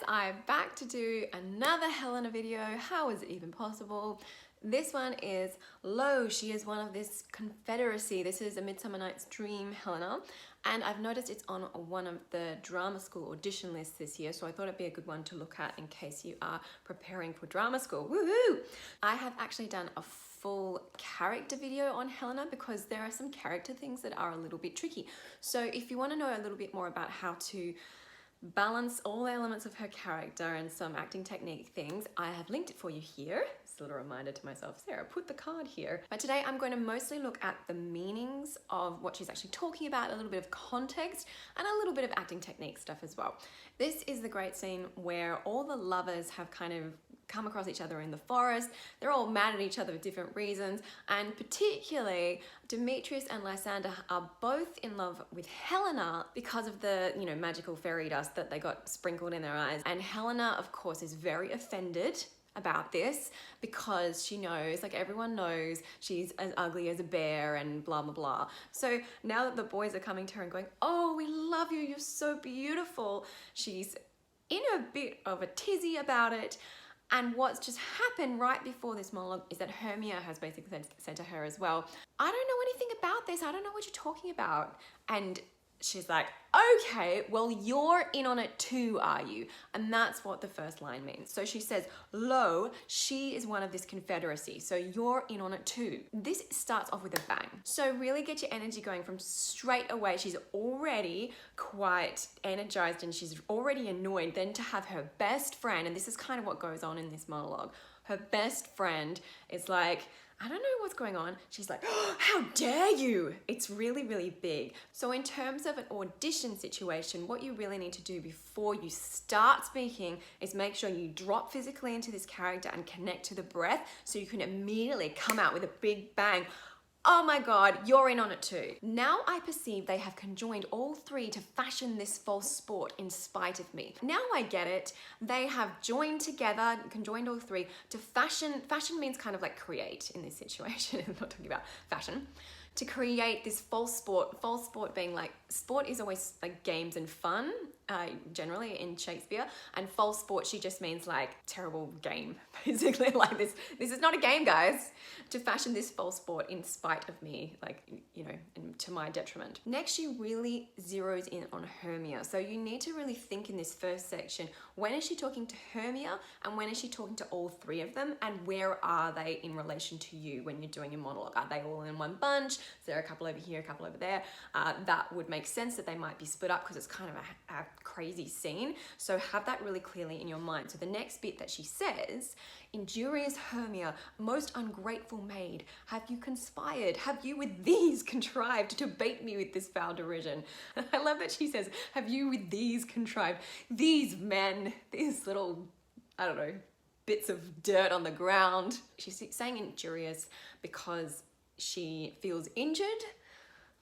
I'm back to do another Helena video. How is it even possible? This one is Lo, she is one of this confederacy. This is a Midsummer Night's Dream Helena, and I've noticed it's on one of the drama school audition lists this year, so I thought it'd be a good one to look at in case you are preparing for drama school. Woohoo! I have actually done a full character video on Helena because there are some character things that are a little bit tricky. So if you want to know a little bit more about how to balance all the elements of her character and some acting technique things, I have linked it for you here. It's a little reminder to myself, Sarah, put the card here. But today I'm going to mostly look at the meanings of what she's actually talking about, a little bit of context, and a little bit of acting technique stuff as well. This is the great scene where all the lovers have kind of come across each other in the forest. They're all mad at each other for different reasons, and particularly Demetrius and Lysander are both in love with Helena because of the, magical fairy dust that they got sprinkled in their eyes. And Helena, of course, is very offended about this because she knows, like everyone knows, she's as ugly as a bear and blah, blah, blah. So now that the boys are coming to her and going, "Oh, we love you, you're so beautiful," she's in a bit of a tizzy about it. And what's just happened right before this monologue is that Hermia has basically said to her as well, "I don't know anything about this. I don't know what you're talking about." And she's like, "Okay, well, you're in on it too, are you?" And that's what the first line means. So she says, "Lo, she is one of this confederacy, so you're in on it too." This starts off with a bang. So really get your energy going from straight away. She's already quite energized and she's already annoyed. Then to have her best friend, and this is kind of what goes on in this monologue, her best friend is like, "I don't know what's going on." She's like, "Oh, how dare you!" It's really, really big. So in terms of an audition situation, what you really need to do before you start speaking is make sure you drop physically into this character and connect to the breath so you can immediately come out with a big bang. "Oh my God, you're in on it too." Now I perceive they have conjoined all three to fashion this false sport in spite of me. Now I get it. They have joined together, conjoined all three to fashion. Fashion means kind of like create in this situation. I'm not talking about fashion. To create this false sport being like, sport is always like games and fun, generally in Shakespeare, and false sport, she just means like terrible game, basically. Like this is not a game, guys. To fashion this false sport in spite of me, like, and to my detriment. Next, she really zeroes in on Hermia. So you need to really think in this first section, when is she talking to Hermia and when is she talking to all three of them, and where are they in relation to you when you're doing a monologue? Are they all in one bunch? Is there a couple over here, a couple over there? That would make sense that they might be split up because it's kind of a crazy scene. So have that really clearly in your mind. So the next bit that she says, "Injurious Hermia, most ungrateful maid, have you conspired? Have you with these contrived to bait me with this foul derision?" I love that she says, "Have you with these contrived?" These men, these little, I don't know, bits of dirt on the ground. She's saying injurious because she feels injured.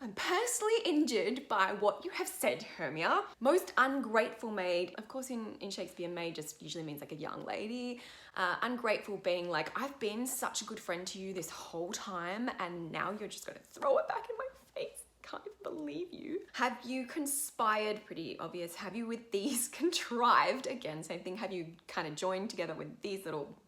"I'm personally injured by what you have said, Hermia. Most ungrateful maid." Of course, in Shakespeare, maid just usually means like a young lady. Ungrateful being like, "I've been such a good friend to you this whole time and now you're just gonna throw it back in my face. Can't even believe you." "Have you conspired?" Pretty obvious. "Have you with these contrived?" Again, same thing. Have you kind of joined together with these little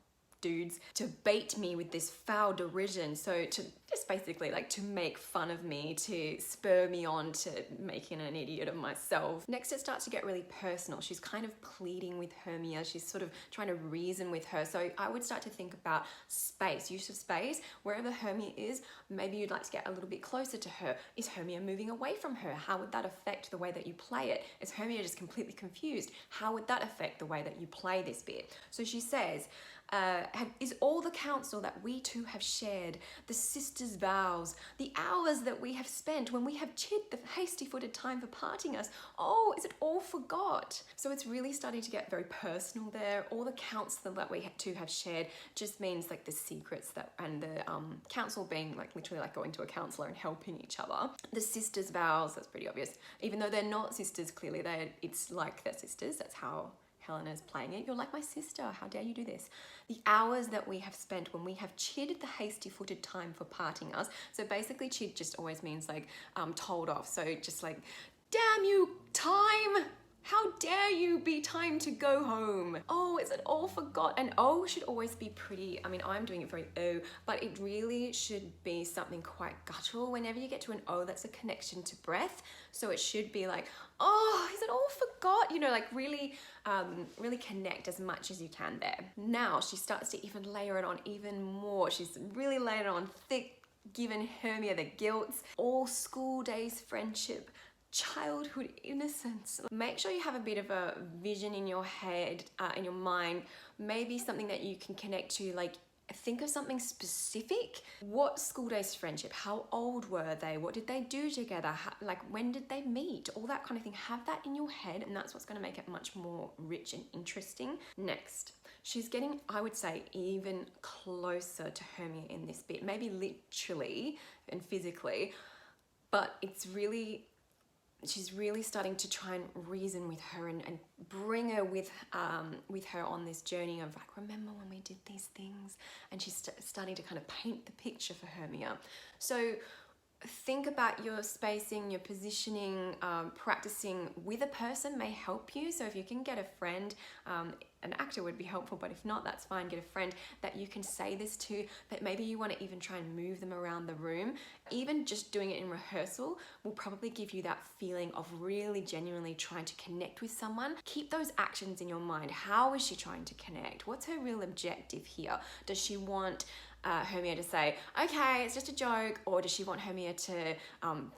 dudes to bait me with this foul derision? So to just basically like to make fun of me, to spur me on to making an idiot of myself. Next, it starts to get really personal. She's kind of pleading with Hermia. She's sort of trying to reason with her. So I would start to think about space, use of space. Wherever Hermia is, maybe you'd like to get a little bit closer to her. Is Hermia moving away from her? How would that affect the way that you play it? Is Hermia just completely confused? How would that affect the way that you play this bit? So she says, "Is all the counsel that we two have shared, the sisters' vows, the hours that we have spent when we have chid the hasty-footed time for parting us, oh, is it all forgot?" So it's really starting to get very personal there. All the counsel that we two have shared just means like the secrets that, and the counsel being like literally like going to a counselor and helping each other. The sisters' vows, that's pretty obvious. Even though they're not sisters, clearly it's like they're sisters. That's how Helena's playing it. "You're like my sister. How dare you do this?" The hours that we have spent when we have chid the hasty-footed time for parting us. So basically chid just always means like told off. So just like, "Damn you, time! How dare you be time to go home? Oh, is it all forgot? And oh should always be pretty. I mean, I'm doing it very oh, but it really should be something quite guttural. Whenever you get to an oh, that's a connection to breath. So it should be like, oh, is it all forgot? You know, like really, really connect as much as you can there. Now she starts to even layer it on even more. She's really layered it on thick, given Hermia the guilt, all school days friendship, childhood innocence. Make sure you have a bit of a vision in your head, in your mind, maybe something that you can connect to, like think of something specific. What school days friendship? How old were they? What did they do together? Like when did they meet? All that kind of thing. Have that in your head, and that's what's going to make it much more rich and interesting. Next, she's getting, I would say, even closer to Hermia in this bit, maybe literally and physically, but it's really, she's really starting to try and reason with her and bring her with her on this journey of like, remember when we did these things? And she's starting to kind of paint the picture for Hermia. So think about your spacing, your positioning, practicing with a person may help you. So if you can get a friend, an actor would be helpful, but if not, that's fine. Get a friend that you can say this to, that maybe you want to even try and move them around the room. Even just doing it in rehearsal will probably give you that feeling of really genuinely trying to connect with someone. Keep those actions in your mind. How is she trying to connect? What's her real objective here? Does she want Hermia to say, okay, it's just a joke? Or does she want Hermia to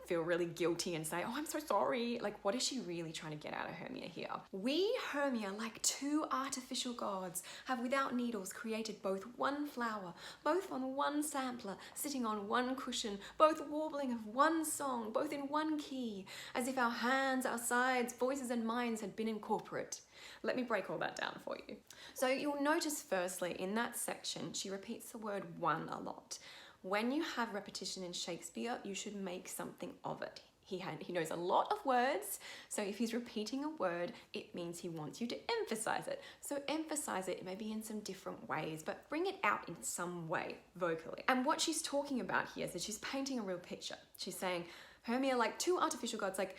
feel really guilty and say, oh, I'm so sorry? Like, what is she really trying to get out of Hermia here? We, Hermia, like two artificial gods, have without needles created both one flower, both on one sampler, sitting on one cushion, both warbling of one song, both in one key, as if our hands, our sides, voices and minds had been incorporate. Let me break all that down for you. So you'll notice firstly in that section, she repeats the word one a lot. When you have repetition in Shakespeare, you should make something of it. He knows a lot of words, so if he's repeating a word, it means he wants you to emphasize it. So emphasize it maybe in some different ways, but bring it out in some way vocally. And what she's talking about here is that she's painting a real picture. She's saying, Hermia, like two artificial gods, like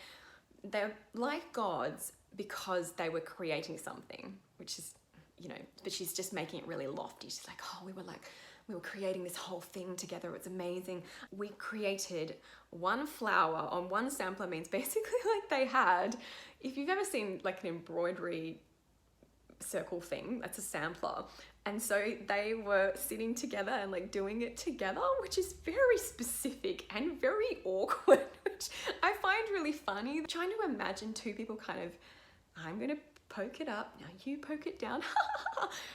they're like gods because they were creating something, which is, you know, but she's just making it really lofty. She's like, oh, we were creating this whole thing together. It's amazing. We created one flower on one sampler means basically like they had, if you've ever seen like an embroidery circle thing, that's a sampler. And so they were sitting together and like doing it together, which is very specific and very awkward, which I find really funny. Trying to imagine two people kind of, I'm going to poke it up, now you poke it down.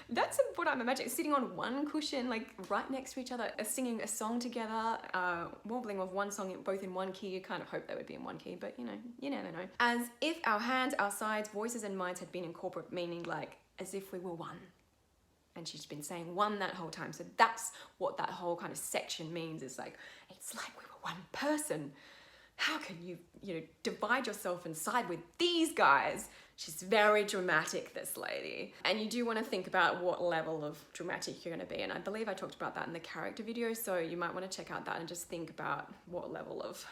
That's what I'm imagining, sitting on one cushion, like right next to each other, singing a song together, warbling of one song, both in one key. You kind of hope they would be in one key, but you know, you never know. As if our hands, our sides, voices and minds had been incorporate, meaning like as if we were one. And she's been saying one that whole time. So that's what that whole kind of section means, is like, it's like we were one person. How can you divide yourself and side with these guys? She's very dramatic, this lady. And you do want to think about what level of dramatic you're going to be. And I believe I talked about that in the character video. So you might want to check out that and just think about what level of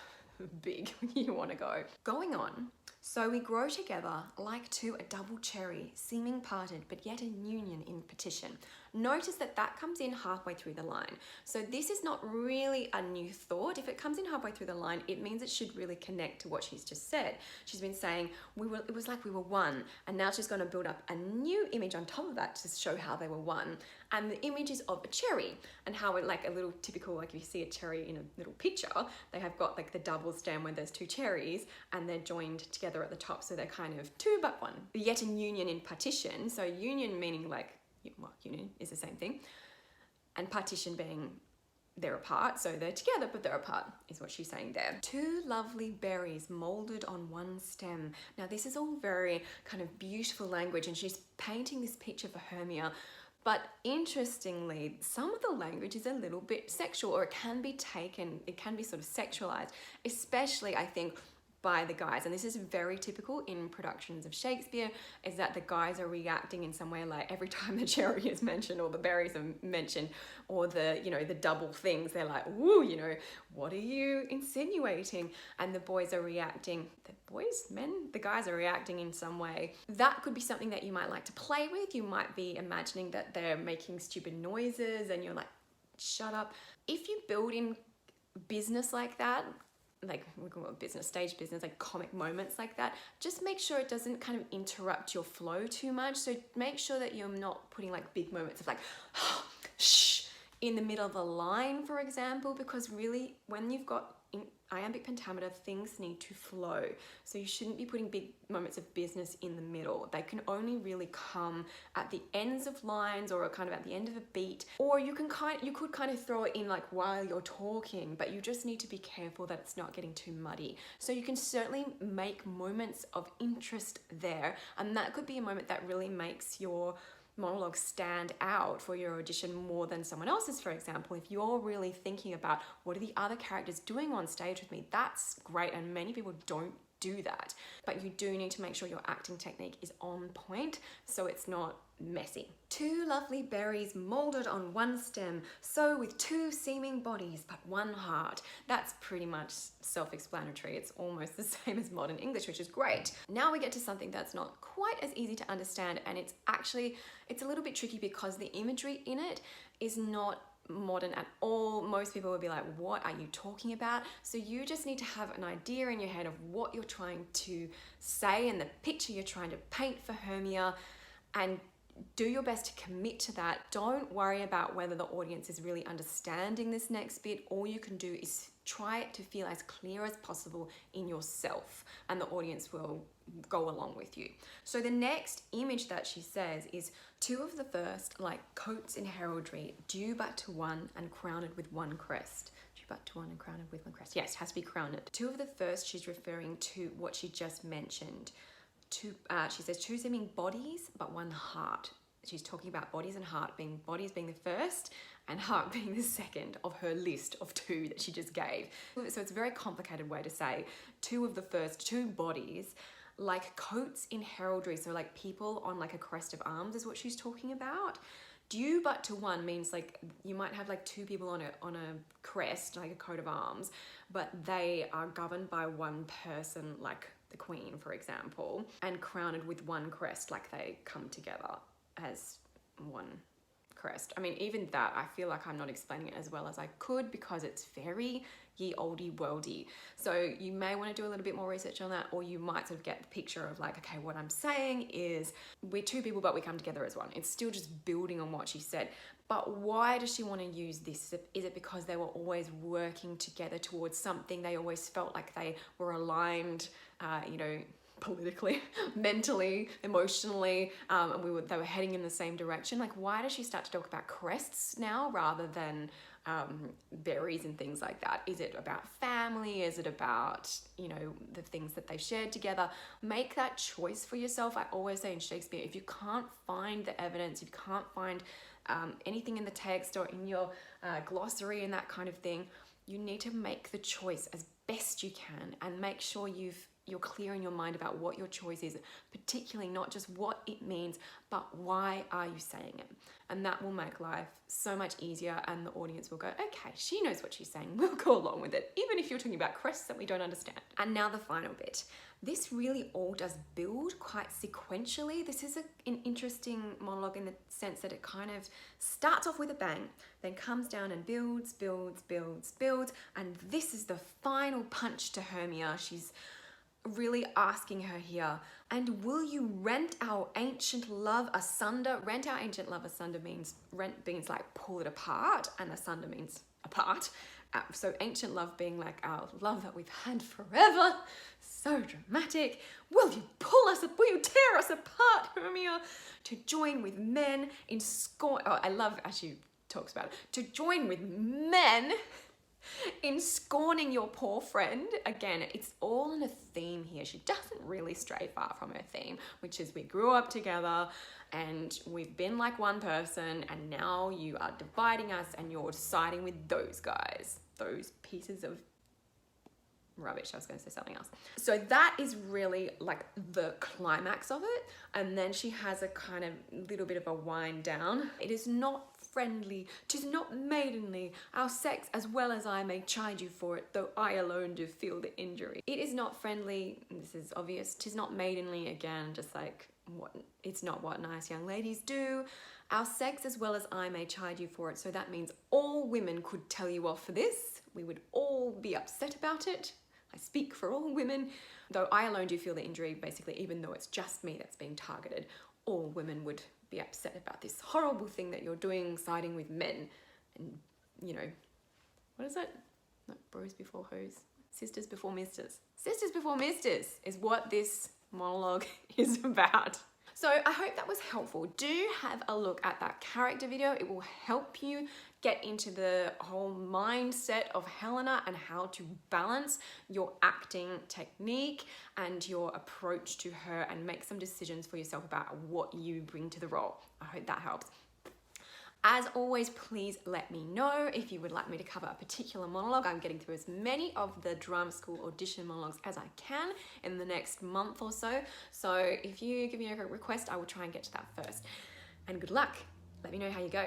big you want to go. Going on. So we grow together like two a double cherry, seeming parted, but yet in union in petition. Notice that that comes in halfway through the line. So this is not really a new thought. If it comes in halfway through the line, it means it should really connect to what she's just said. She's been saying, it was like we were one, and now she's going to build up a new image on top of that to show how they were one. And the image is of a cherry, and how it, like a little typical, like if you see a cherry in a little picture, they have got like the double stem where there's two cherries and they're joined together at the top, so they're kind of two but one. Yet in union in partition, so union meaning like, well, union is the same thing, and partition being they're apart, so they're together but they're apart, is what she's saying there. Two lovely berries molded on one stem. Now this is all very kind of beautiful language, and she's painting this picture for Hermia. But interestingly, some of the language is a little bit sexual, or it can be taken, it can be sort of sexualized, especially I think by the guys. And this is very typical in productions of Shakespeare, is that the guys are reacting in some way, like every time the cherry is mentioned or the berries are mentioned or the, you know, the double things, they're like, woo, you know, what are you insinuating? And the boys are reacting, the guys are reacting in some way. That could be something that you might like to play with. You might be imagining that they're making stupid noises and you're like, shut up. If you build in business like that, like we call it business, stage business, like comic moments like that, just make sure it doesn't kind of interrupt your flow too much. So make sure that you're not putting like big moments of like, shh, in the middle of a line, for example, because really when you've got iambic pentameter, things need to flow. So you shouldn't be putting big moments of business in the middle. They can only really come at the ends of lines or kind of at the end of a beat, or you could kind of throw it in like while you're talking, but you just need to be careful that it's not getting too muddy. So you can certainly make moments of interest there, and that could be a moment that really makes your monologue stand out for your audition more than someone else's. For example, if you're really thinking about what are the other characters doing on stage with me, that's great, and many people don't do that. But you do need to make sure your acting technique is on point so it's not messy. Two lovely berries molded on one stem, so with two seeming bodies but one heart. That's pretty much self-explanatory. It's almost the same as modern English, which is great. Now we get to something that's not quite as easy to understand, and it's a little bit tricky because the imagery in it is not modern at all. Most people would be like, what are you talking about? So you just need to have an idea in your head of what you're trying to say and the picture you're trying to paint for Hermia, and do your best to commit to that. Don't worry about whether the audience is really understanding this next bit. All you can do is try to feel as clear as possible in yourself, and the audience will go along with you. So the next image that she says is two of the first, like coats in heraldry, due but to one and crowned with one crest. Due but to one and crowned with one crest. Yes, it has to be crowned. Two of the first, she's referring to what she just mentioned. She says two seeming bodies but one heart. She's talking about bodies and heart, being bodies being the first and heart being the second of her list of two that she just gave. So it's a very complicated way to say two of the first, two bodies, like coats in heraldry, so like people on like a crest of arms is what she's talking about. Due but to one means like you might have like two people on a crest, like a coat of arms, but they are governed by one person, like the Queen, for example, and crowned with one crest, like they come together as one crest. I mean, even that, I feel like I'm not explaining it as well as I could because it's very ye olde worldy. So you may want to do a little bit more research on that, or you might sort of get the picture of like, okay, what I'm saying is we're two people, but we come together as one. It's still just building on what she said. But why does she want to use this? Is it because they were always working together towards something? They always felt like they were aligned, you know, politically, mentally, emotionally, and they were heading in the same direction. Like, why does she start to talk about crests now rather than berries and things like that? Is it about family? Is it about, you know, the things that they've shared together? Make that choice for yourself. I always say in Shakespeare, if you can't find the evidence, if you can't find anything in the text or in your glossary and that kind of thing, you need to make the choice as best you can and make sure you're clear in your mind about what your choice is, particularly not just what it means, but why are you saying it? And that will make life so much easier, and the audience will go, okay, she knows what she's saying, we'll go along with it, even if you're talking about crests that we don't understand. And now the final bit. This really all does build quite sequentially. This is an interesting monologue in the sense that it kind of starts off with a bang, then comes down and builds, builds, builds, builds, and this is the final punch to Hermia. She's really asking her here, and will you rent our ancient love asunder? Rent our ancient love asunder means, rent means like pull it apart, and asunder means apart. So ancient love being like our love that we've had forever. So dramatic. Will you pull us up? Will you tear us apart, Hermia? To join with men in scorn. Oh, I love as she talks about it. To join with men in scorning your poor friend. Again, it's all in a theme here. She doesn't really stray far from her theme, which is we grew up together and we've been like one person, and now you are dividing us and you're siding with those guys, those pieces of rubbish, I was going to say something else. So that is really like the climax of it. And then she has a kind of little bit of a wind down. It is not friendly, 'tis not maidenly, our sex as well as I may chide you for it, though I alone do feel the injury. It is not friendly, this is obvious, 'tis not maidenly, again, just like it's not what nice young ladies do. Our sex as well as I may chide you for it, so that means all women could tell you off for this. We would all be upset about it. I speak for all women, though I alone do feel the injury, basically, even though it's just me that's being targeted. All women would be upset about this horrible thing that you're doing, siding with men. And, you know, what is it? Not bros before hoes. Sisters before misters. Sisters before misters is what this monologue is about. So I hope that was helpful. Do have a look at that character video. It will help you get into the whole mindset of Helena and how to balance your acting technique and your approach to her and make some decisions for yourself about what you bring to the role. I hope that helps. As always, please let me know if you would like me to cover a particular monologue. I'm getting through as many of the drama school audition monologues as I can in the next month or so. So if you give me a request, I will try and get to that first. And good luck. Let me know how you go.